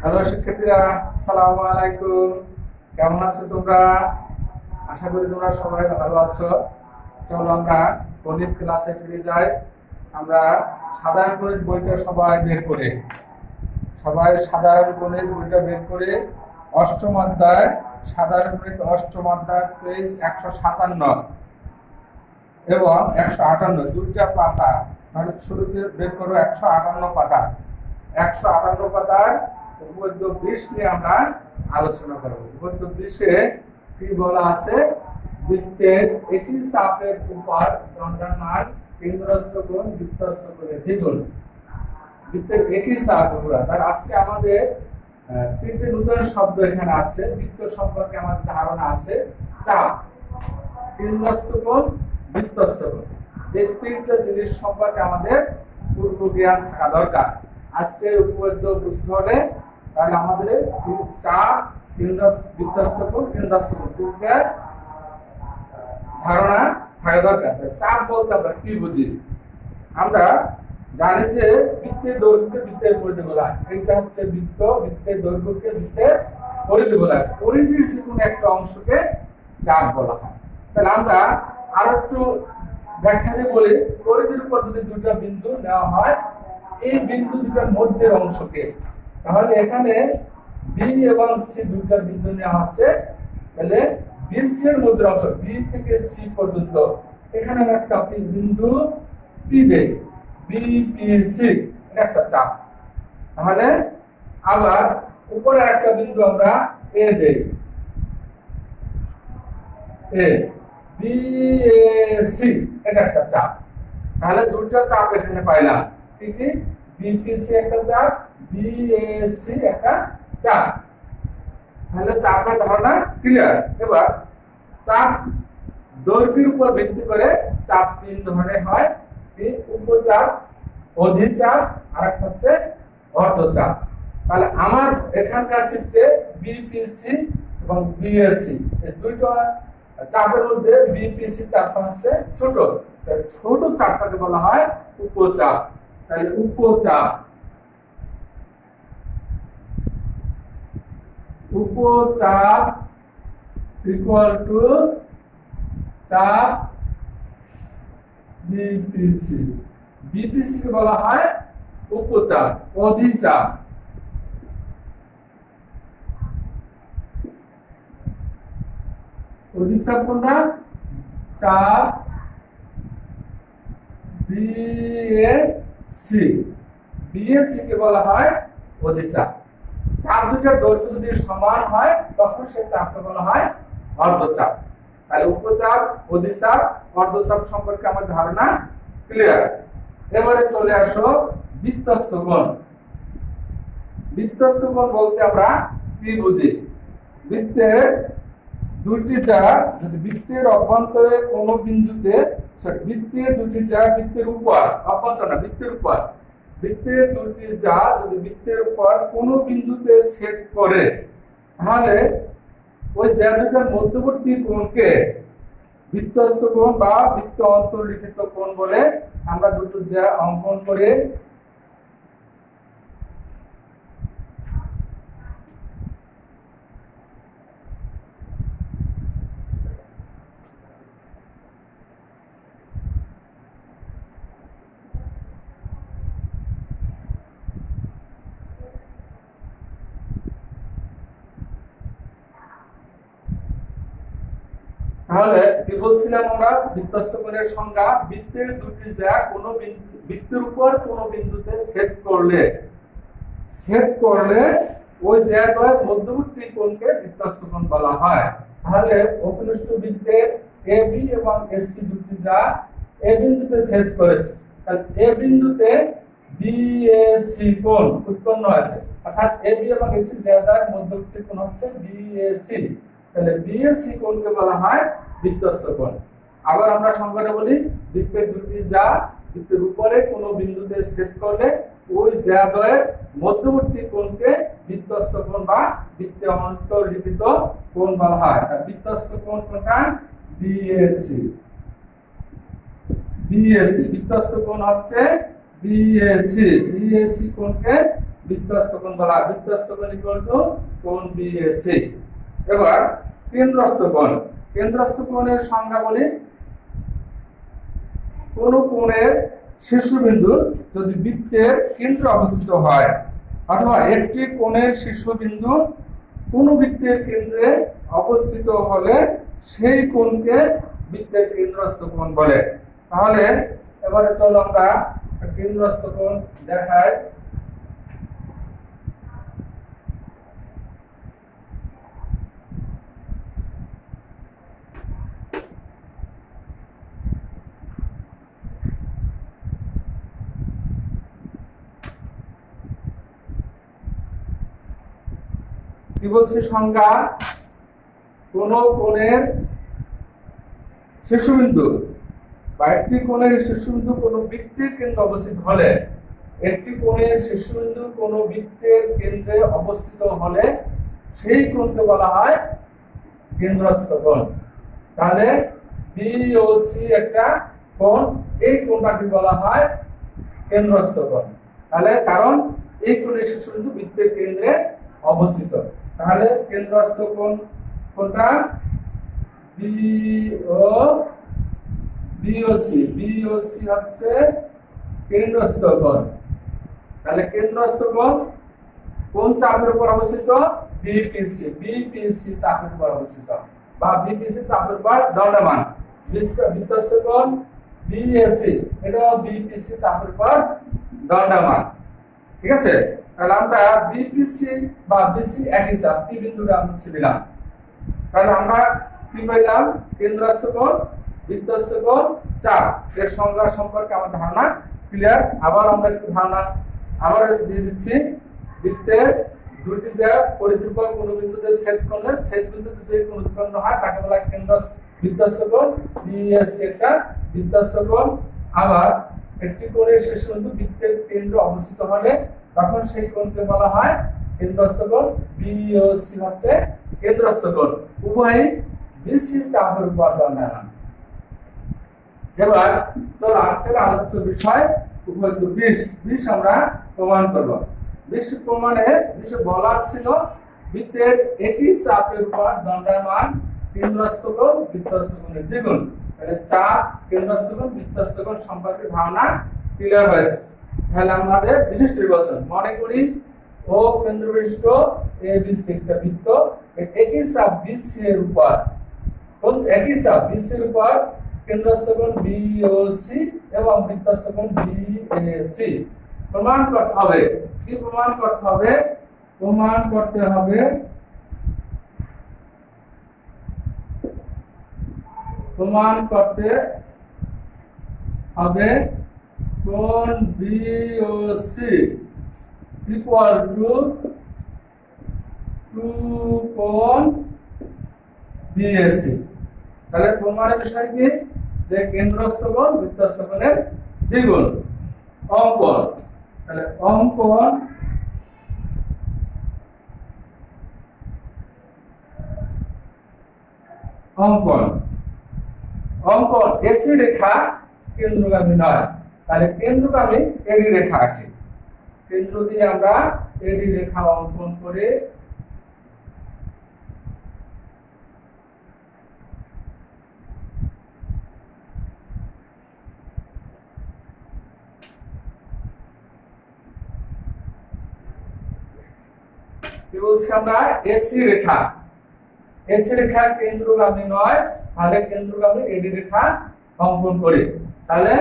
Hello শিক্ষার্থীরা, আসসালামু আলাইকুম। কেমন আছো তোমরা? আশা করি তোমরা সবাই ভালো আছো। চলো আমরা গণিত ক্লাসে ফিরে যাই। আমরা সাধারণ গণিত বইটা সবাই সাধারণ গণিত বইটা বের করে অষ্টম অধ্যায় সাধারণ গণিত অষ্টম অধ্যায় পেজ 157 এবং 158 দুইটা পাতা। তাহলে শুরুতে বের করো 158 পাতা। 158 পাতার উপপাদ্য 20 নিয়ে আমরা আলোচনা করব। উপপাদ্য 20-এ কি বলা আছে? বৃত্তের একই চাপের উপর দণ্ডায়মান কেন্দ্রস্থ কোণ বৃত্তস্থ কোণে দ্বিগুণ। বৃত্তের একই চাপ উপর। তার আজকে আমাদের তিনটে নতুন শব্দ এখানে আছে। বৃত্ত সম্পর্কে আমাদের ধারণা আছে। চাপ, কেন্দ্রস্থ কোণ, বৃত্তস্থ কোণ, এই তিনটা জিনিস সম্পর্কে আমাদের পূর্ব জ্ঞান থাকা দরকার। আজকের উপপাদ্য বুঝতে হলে তাহলে আমাদের চাপ, বৃত্তস্থ কোণ, কেন্দ্রস্থ কোণ তিনটা ধারণা থাকা দরকার। চাপ বলতে আমরা কি বুঝি? আমরা জানি যে বৃত্তের দৈর্ঘ্যকে বৃত্তের পরিধি বলা হয়। এটা হচ্ছে বৃত্ত, বৃত্তের দৈর্ঘ্যকে বৃত্তের পরিধি বলা হয়। পরিধির যে কোনো একটা অংশকে চাপ বলা হয়। তাহলে আমরা আরো একটু ব্যাখ্যা দিয়ে বলি, পরিধির উপর যদি দুটো বিন্দু নেওয়া হয়, এই বিন্দু দুটার মধ্যের অংশকে, তাহলে এখানে বি এবং সি দুটো বিন্দু নেওয়া হচ্ছে। তাহলে বিসি এর মধ্যের অংশ বি থেকে সি পর্যন্ত, এখানে একটা বিন্দু পি দেই, বিপিসি এটা একটা চাপ। তাহলে আবার উপরে একটা বিন্দু আমরা এ দেই, এ বিএসি এটা একটা চাপ। তাহলে দুটো চাপ এখানে পাইলাম। কি কি? বিপিসি একটা চাপ, বিএসি একটা চাপ। তাহলে চাপের ধারণা ক্লিয়ার। এবার চাপ দৈর্ঘ্যের উপর ভিত্তি করে চাপ তিন ধরনের হয়। উপচাপ, অধিচাপ, আর একটা হচ্ছে অর্ধচাপ। তাহলে আমার এখানকার চিত্রে বিপিসি এবং বিএসসি এই দুইটা চাপের মধ্যে বিপিসি চাপটা হচ্ছে ছোট। ছোট চাপটাকে বলা হয় উপচাপ। তাহলে উপচাপ, উপচাপ ইকুয়াল টু চাপ বিপিসি। বিপিসি কে বলা হয় উপচাপ, অধিচাপ। অধিচাপ কোনটা? চাপ বিএসি। বিএসি কে বলা হয় অধিচাপ। চাপ দুটার দৈর্ঘ্য যদি সমান হয় তখন সেই চাপকে বলা হয় অর্ধচাপ। তাহলে উপচাপ, অধিচাপ, অর্ধচাপ সম্পর্কে আমাদের ধারণা ক্লিয়ার। এবারে চলে আসো বৃত্তস্থ কোণ। বৃত্তস্থ কোণ বলতে আমরা কি বুঝি? বৃত্তের দুটি চাপ যদি বৃত্তের অভ্যন্তরে কোনো বিন্দুতে, বৃত্তের দুটি চাপ বৃত্তের উপর, অভ্যন্তর না বৃত্তের উপর, বৃত্তের দুটি চাপ যদি বৃত্তের উপর কোনো বিন্দুতে ছেদ করে, তাহলে ওই দুটার মধ্যবর্তী কোণকে বৃত্তস্থ কোণ বা বৃত্ত অন্তর্লিখিত কোণ বলে। আমরা দুটো যা অঙ্কন করে তাহলে কি বলছিলাম আমরা? বৃত্তস্থ কোণের সংজ্ঞা, বৃত্তের দুটি যা কোনো বৃত্তের উপর কোনো বিন্দুতে ছেদ করলে ওই জায়গায় মধ্যবর্তী কোণকে বৃত্তস্থ কোণ বলা হয়। তাহলে উপনিষ্ঠ বৃত্তের এবি এবং এসসি দুটি যা এ বিন্দুতে ছেদ করেছে, তাহলে এ বিন্দুতে বিএসি কোণ উৎপন্ন হয়েছে। অর্থাৎ এবি এবং এসি জায়গার মধ্যবর্তী কোণ হচ্ছে বিএসি। তাহলে বিএসি কোণকে বলা হয় বৃত্তস্থ কোণ। আবার আমরা সংজ্ঞাটা বলি, বৃত্তের দুটি যা বৃত্তের উপরে কোনো বিন্দুতে ছেদ করলে ওই জায়গায় মধ্যবর্তী কোণকে বৃত্তস্থ কোণ বা বৃত্তে অন্তর্লিখিত কোণ বলা হয়। বৃত্তস্থ কোণ কোনটা? বিএসি। বিএসি বৃত্তস্থ কোণ হচ্ছে বিএসি। বিএসি কোণকে বৃত্তস্থ কোণ বলা হয়। বৃত্তস্থ কোণ ইকুয়াল টু কোণ বিএসি। এবার কেন্দ্রস্থ কোণ। কেন্দ্রস্থ কোণের সংজ্ঞা বলি, কোন কোণের শীর্ষবিন্দু যদি বৃত্তের কেন্দ্রে অবস্থিত হয় অথবা একটি কোণের শীর্ষবিন্দু কোন বৃত্তের কেন্দ্রে অবস্থিত হলে সেই কোণকে বৃত্তের কেন্দ্রস্থ কোণ বলে। তাহলে এবারে চলো আমরা কেন্দ্রস্থ কোণ দেখাই। কি বলছি সংজ্ঞা, কোন কোণের শীর্ষবিন্দু বা একটি কোণের শীর্ষবিন্দু কোন বৃত্তের কেন্দ্রে অবস্থিত হলে, একটি কোণের শীর্ষবিন্দু কোন বৃত্তের কেন্দ্রে অবস্থিত হলে সেই কোণকে বলা হয় কেন্দ্রস্থ কোণ। তাহলে বি ও সি একটা কোণ, এই কোণটাকে বলা হয় কেন্দ্রস্থ কোণ। তাহলে কারণ এই কোণের শীর্ষবিন্দু বৃত্তের কেন্দ্রে অবস্থিত। তাহলে কেন্দ্রস্থ কোণ কোনটা? বিওসি। বিওসি হচ্ছে কেন্দ্রস্থ কোণ। তাহলে কেন্দ্রস্থ কোণ কোন চাপের উপর অবস্থিত? বিপিসি। বিপিসি চাপের উপর অবস্থিত বা বিপিসি চাপের উপর দণ্ডমান। বৃত্তস্থ কোণ বিএসি, এটা বিপিসি চাপের উপর দণ্ডমান। ঠিক আছে, তাহলে আমরা বিপিসি বা বিসি একই চাপ, পি বিন্দুটা আমরা দিলাম। তাহলে আমরা কি পাইলাম? কেন্দ্রস্থ কোণ, বৃত্তস্থ কোণ, চাপ। এর সংজ্ঞা সম্পর্কে আমার ধারণা ক্লিয়ার। আবার আমরা একটু ধারণা আবার দিয়ে দিচ্ছি। বৃত্তের দুটি যে পরিধিপর কোন বিন্দুতে ছেদ করলে ছেদ বিন্দুতে যে কোণ উৎপন্ন হয় তাকে বলা হয় বৃত্তস্থ কোণ। বিএসি একটা বৃত্তস্থ কোণ। আবার একটি কোণের শীর্ষবিন্দু বৃত্তের কেন্দ্রে অবস্থিত হলে তখন সেই কোণকে বলা হয় কেন্দ্রস্থ কোণ। বিওসি হচ্ছে কেন্দ্রস্থ কোণ। উভয়ই বিসি চাপের উপর দণ্ডায়মান। এবার চলো আজকের আলোচ্য বিষয় উপপাদ্য 20 আমরা প্রমাণ করব। 20 প্রমাণে বলা ছিল বৃত্তের একই চাপের উপর দণ্ডায়মান কেন্দ্রস্থ কোণ বৃত্তস্থ কোণের দ্বিগুণ। তাহলে চাপ, কেন্দ্রস্থ কোণ, বৃত্তস্থ কোণ সম্পর্কে ধারণা ক্লিয়ার হয়েছে। তাহলে আমাদের বিশেষ নির্বাচন মনে করি ও কেন্দ্রবিশিষ্ট এবিসি একটা বৃত্ত, একই চাপ বিসি এর উপর, কোন একই চাপ বিসি এর উপর কেন্দ্রস্থ কোণ বিওসি এবং বৃত্তস্থ কোণ বিএসি প্রমাণ করতে হবে। কি প্রমাণ করতে হবে? প্রমাণ করতে হবে কোণ বিওসি ইকুয়াল টু কোণ বিএসি। তাহলে প্রমাণের বিষয় কি? যে কেন্দ্রস্থ কোণ বৃত্তস্থ কোণের দ্বিগুণ। অঙ্কন, তাহলে অঙ্কন এসি রেখা কেন্দ্রগামী নয়। তাহলে কেন্দ্রগামী এডি রেখা আছে। কেন্দ্র দিয়ে আমরা এডি রেখা অঙ্কন করে কি বলছি আমরা? এসি রেখা কেন্দ্রগামী নয়। তাহলে কেন্দ্রগামী এডি রেখা অঙ্কন করি। তাহলে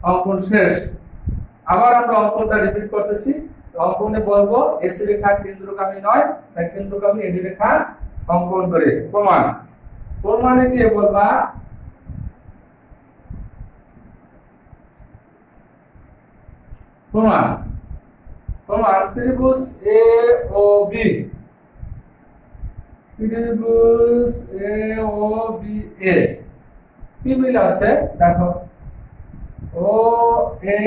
অঙ্কন শেষ। আবার আমরা অঙ্কনটা রিপিট করতেছি। অঙ্কনে বলবো এসি রেখা কেন্দ্রগামী নয়, তাই কেন্দ্রগামী এডি রেখা অঙ্কন করে। প্রমাণে দিয়ে বলবা প্রমাণ ত্রিভুজ এ ও বি, এ কি মিল আছে দেখো, ও এ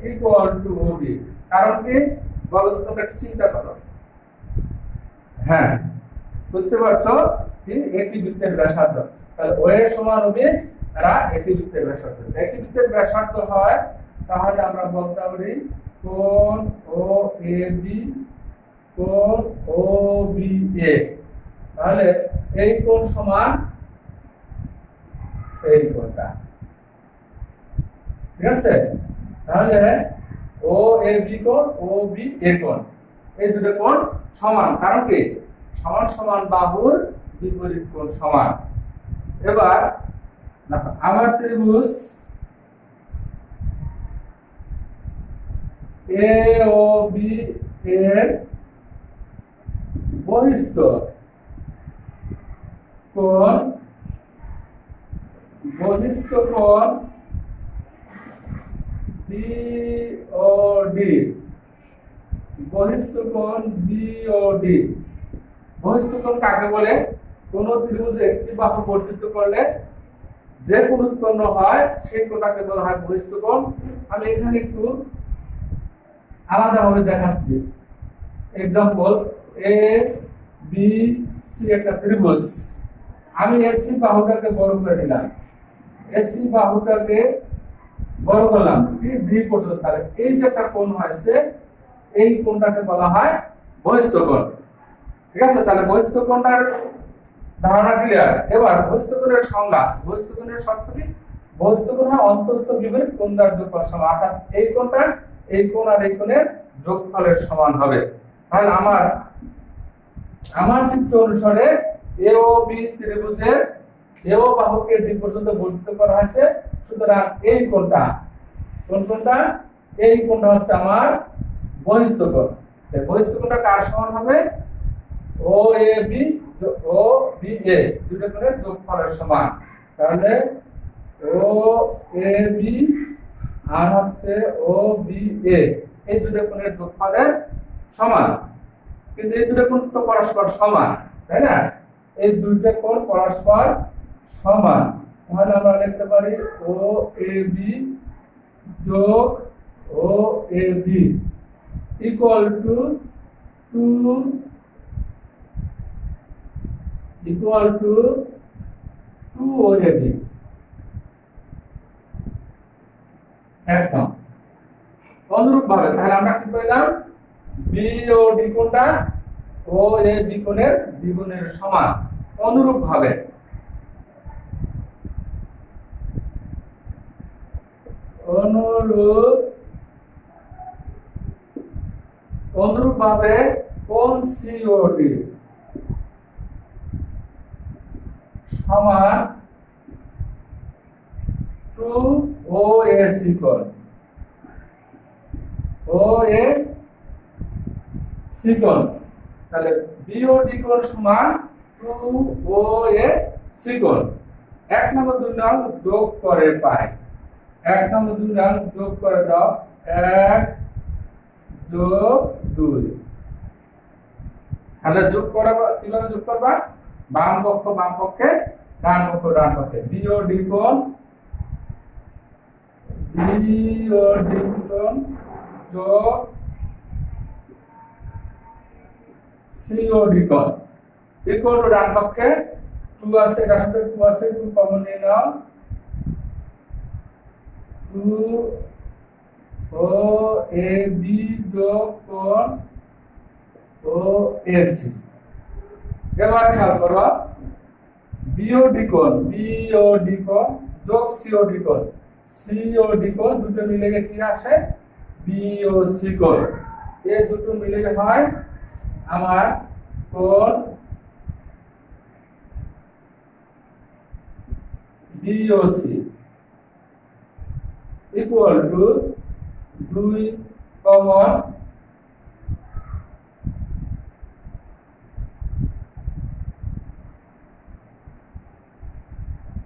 ইকুয়াল টু ও বি। কারণ কি বলো তো, তোমরা চিন্তা করো। হ্যাঁ, বুঝতে পারছো? কি একই বৃত্তের ব্যাসার্ধ। তাহলে ও এ সমান ও বি, এরা একই বৃত্তের ব্যাসার্ধ। একই বৃত্তের ব্যাসার্ধ হয় তাহলে আমরা বলতে পারি কোণ ও এ বি কোণ ও বি এ, তাহলে এই কোণ সমান এই কোণটা, ঠিক আছে? তাহলে ও এ বি কোণ ও বি এ কোণ, এই দুটো কোণ সমান, কারণ কি সমান সমান বাহুর বিপরীত কোণ সমান। এবার আমার ত্রিভুজ এ ও বি এর বহিস্থ কোণ বিওডি, বহিস্থ কোণ বিওডি। বহিস্থ কোণ কাকে বলে? কোন ত্রিভুজে একটি বাহু বর্ধিত করলে যে কোণ উৎপন্ন হয় সেই কোণটাকে বলা হয় বহিস্থ কোণ। আমি এখানে একটু আলাদাভাবে দেখাচ্ছি। এক্সাম্পল, এ বি সি একটা ত্রিভুজ, আমি এসি বাহুটাকে বড় করে নিলাম, এসি বাহুটাকে বড় করলাম বি পর্যন্ত, তাহলে এই যে একটা কোণ হয়েছে এই কোণটাকে বলা হয় বহিস্থ কোণ, ঠিক আছে? তাহলে বহিস্থ কোণটার ধারণা ক্লিয়ার। এবার বহিস্থ কোণের সংজ্ঞা। বহিস্থ কোণের শর্ত কি? বহিস্থ কোণ হয় অন্তঃস্থ বিপরীত কোণ দ্বারা যোগফল সমান, অর্থাৎ এই কোণটা এই কোণ আর এই কোণের যোগফলের সমান হবে। তাহলে আমার চিত্র অনুসারে এ ও বি ত্রিভুজের এ ও বাহুকে ডি পর্যন্ত বর্ধিত করা হয়েছে, সুতরাং এই কোণটা কোণটা এই কোণটা হচ্ছে আমার বহিস্থ কোণ। বহিস্থ কোণটা কার সমান হবে? ও A B O B A দুটো কোণের যোগফলের সমান। তাহলে ও এ বি আর হচ্ছে ও বি এ এই দুটো কোণের যোগফলের সমান। কিন্তু এই দুটো কোণ তো পরস্পর সমান, তাই না? এই দুইটা কোণ পরস্পর সমান, তাহলে আমরা লিখতে পারি ও এ বি যোগ O A B equal to 2 O A B. একদম অনুরূপ ভাবে তাহলে আমরা কি পেলাম? বি ও ডি কোণটা ও এ বি কোণের দ্বিগুণের সমান। অনুরূপ ভাবে কোণ সিওডি সমান 2 ও এ সি কোণ, ও এ সি কোণ। তাহলে বিওডি কোণ সমান 2 ও এ সি কোণ। 1 নম্বর 2 নং যোগ করে পাই। 1 নম্বর 2 নং যোগ করে দাও, 1 যোগ 2। তাহলে যোগ করবা, কিভাবে যোগ করবা? বাম পক্ষ বাম পক্ষে, ডান পক্ষ ডান পক্ষে। বিওডি কোণ যোগ সিওডি কোণ ইকুয়াল টু ডান পক্ষে 2 আছে, এটার সাথে 2 আছে, 2 কমন নিয়ে নাও, 2 ও এ বি যোগ কোণ ও এ সি। এবার খেয়াল করো, বিওডি কোণ যোগ সিওডি কোণ দুটো মিলে কি আসে? বিওসি কোণ। এই দুটো মিলে হয় আমার কোণ BOC equal to 2 common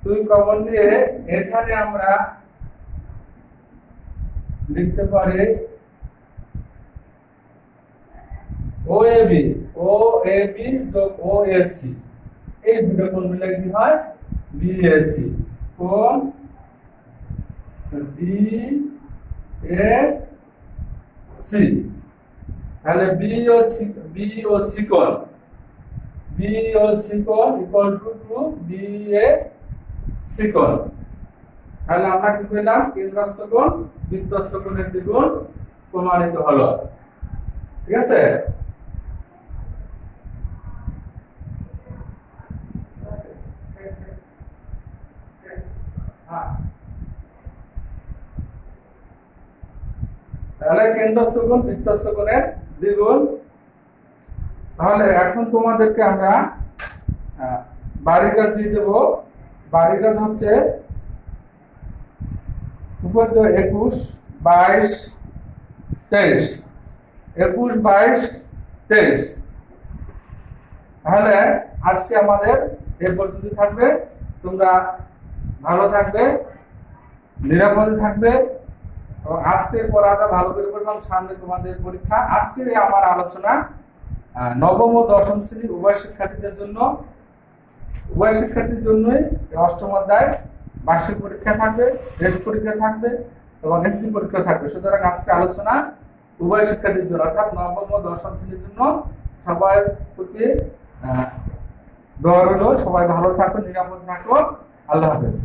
2 common নিয়ে এখানে আমরা লিখতে পারি ওএবি যোগ ওএসি, এই দুটো কোণ মিলে কি হয়? বিএসি কোণ বিএসি। তাহলে বিওসি কোণ ইকুয়াল টু বিএসি কোণ। তাহলে আমরা কি পেলাম? কেন্দ্রস্থ কোণ বৃত্তস্থ কোণের দ্বিগুণ প্রমাণিত হলো, ঠিক আছে? তাহলে কেন্দ্রস্থ কোণ বৃত্তস্থ কোণের দ্বিগুণ। তাহলে এখন তোমাদেরকে আমরা বাড়ির কাজ দিয়ে দেবো। বাড়ির কাজ হচ্ছে উপর 21, 22, 23, 21, 22, 23। তাহলে আজকে আমাদের এ পর্যন্ত থাকবে। তোমরা ভালো থাকবে, নিরাপদে থাকবে এবং আজকের পড়াটা ভালো করে পড়লাম। সামনে তোমাদের পরীক্ষা। আজকের আমার আলোচনা নবম ও দশম শ্রেণীর উভয় শিক্ষার্থীদের জন্য। উভয় শিক্ষার্থীর জন্যই অষ্টম অধ্যায় বার্ষিক পরীক্ষা থাকবে, টেস্ট পরীক্ষা থাকবে এবং এসসি পরীক্ষা থাকবে। সুতরাং আজকে আলোচনা উভয় শিক্ষার্থীর জন্য, অর্থাৎ নবম ও দশম শ্রেণীর জন্য। সবার প্রতি দোয়া রইল। সবাই ভালো থাকো, নিরাপদ থাকো। আল্লাহ হাফেজ।